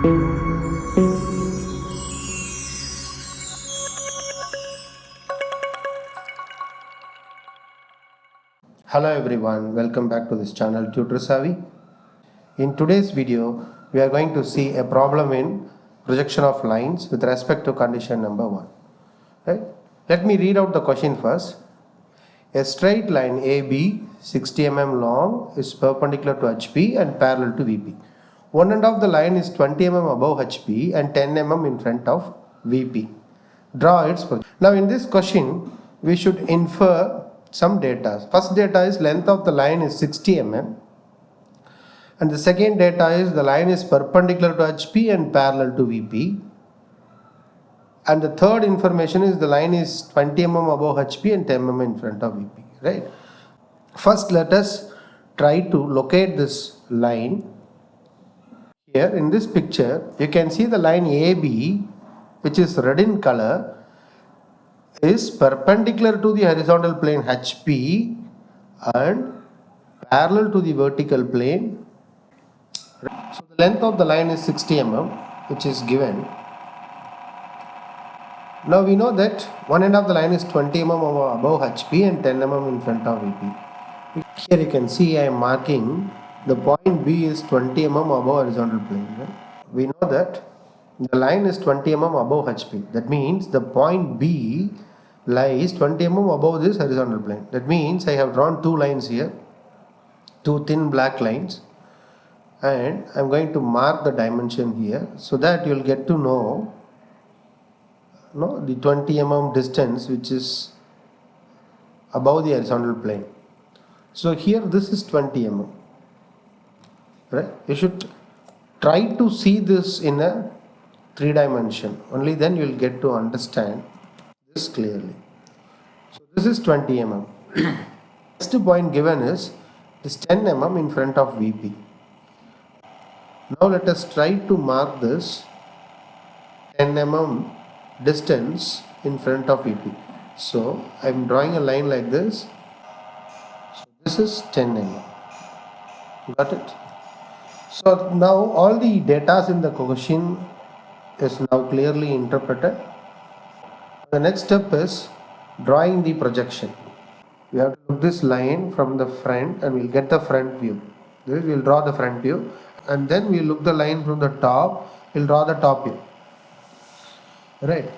Hello everyone, welcome back to this channel Tutor Savvy. In today's video, we are going to see a problem in projection of lines with respect to condition number 1. Right? Let me read out the question first. A straight line AB 60 mm long is perpendicular to HP and parallel to VP. One end of the line is 20 mm above HP and 10 mm in front of VP. Draw its projection. Now in this question, we should infer some data. First data is length of the line is 60 mm. And the second data is the line is perpendicular to HP and parallel to VP. And the third information is the line is 20 mm above HP and 10 mm in front of VP. Right? First, let us try to locate this line. Here in this picture, you can see the line AB, which is red in color, is perpendicular to the horizontal plane HP and parallel to the vertical plane. So the length of the line is 60 mm, which is given. Now we know that one end of the line is 20 mm above HP and 10 mm in front of VP. Here you can see I am marking the point B is 20 mm above horizontal plane. Right? We know that the line is 20 mm above HP. That means the point B lies 20 mm above this horizontal plane. That means I have drawn two lines here, two thin black lines, and I am going to mark the dimension here so that you will get to know the 20 mm distance which is above the horizontal plane. So here this is 20 mm. Right? You should try to see this in a 3 dimension. Only then you will get to understand this clearly. So this is 20 mm. Next point given is this 10 mm in front of VP. Now let us try to mark this 10 mm distance in front of VP. So I am drawing a line like this. So this is 10 mm. Got it? So now all the data in the question is now clearly interpreted. The next step is drawing the projection. We have to look this line from the front and we'll get the front view. This we'll draw the front view, and then we'll look the line from the top. We'll draw the top view. Right.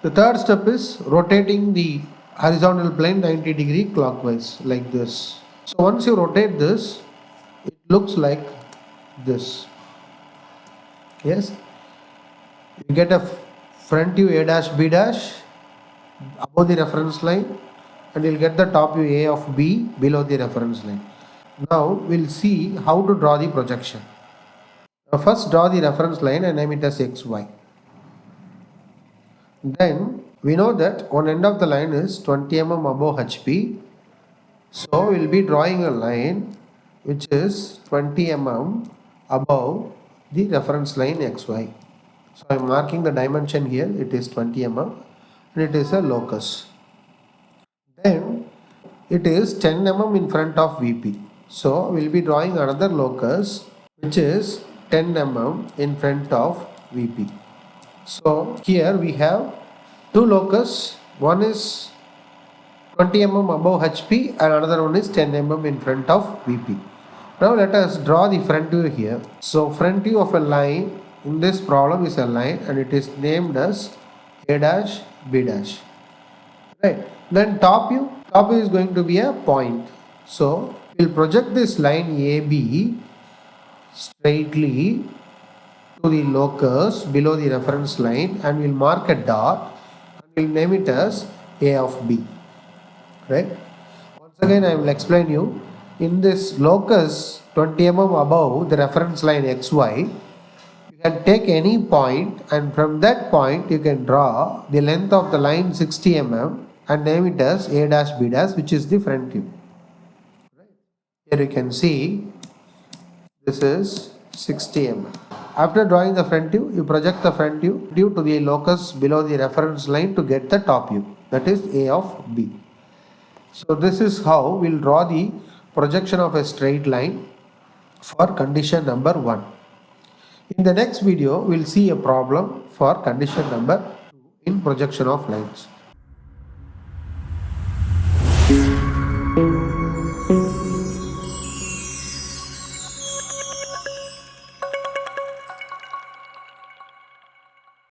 The third step is rotating the horizontal plane 90 degree clockwise like this. So once you rotate this, it looks like this. Yes. You get a front view A dash B dash above the reference line, and you'll get the top view A of B below the reference line. Now we'll see how to draw the projection. Now first draw the reference line and name it as XY. Then we know that one end of the line is 20 mm above HP. So we'll be drawing a line which is 20 mm above the reference line XY. So I'm marking the dimension here. It is 20 mm and it is a locus. Then it is 10 mm in front of VP. So we'll be drawing another locus which is 10 mm in front of VP. So here we have two locus. One is 20 mm above HP and another one is 10 mm in front of VP. Now let us draw the front view here. So front view of a line in this problem is a line and it is named as A dash B dash. Right. Then top view is going to be a point. So we'll project this line AB straightly to the locus below the reference line and we'll mark a dot and we'll name it as A of B. Right. Once again I will explain you. In this locus 20 mm above the reference line XY, you can take any point and from that point you can draw the length of the line 60 mm and name it as A dash B dash, which is the front view. Right. Here you can see this is 60 mm. After drawing the front view, you project the front view due to the locus below the reference line to get the top view, that is A of B. So this is how we'll draw the projection of a straight line for condition number 1. In the next video, we'll see a problem for condition number 2 in projection of lines.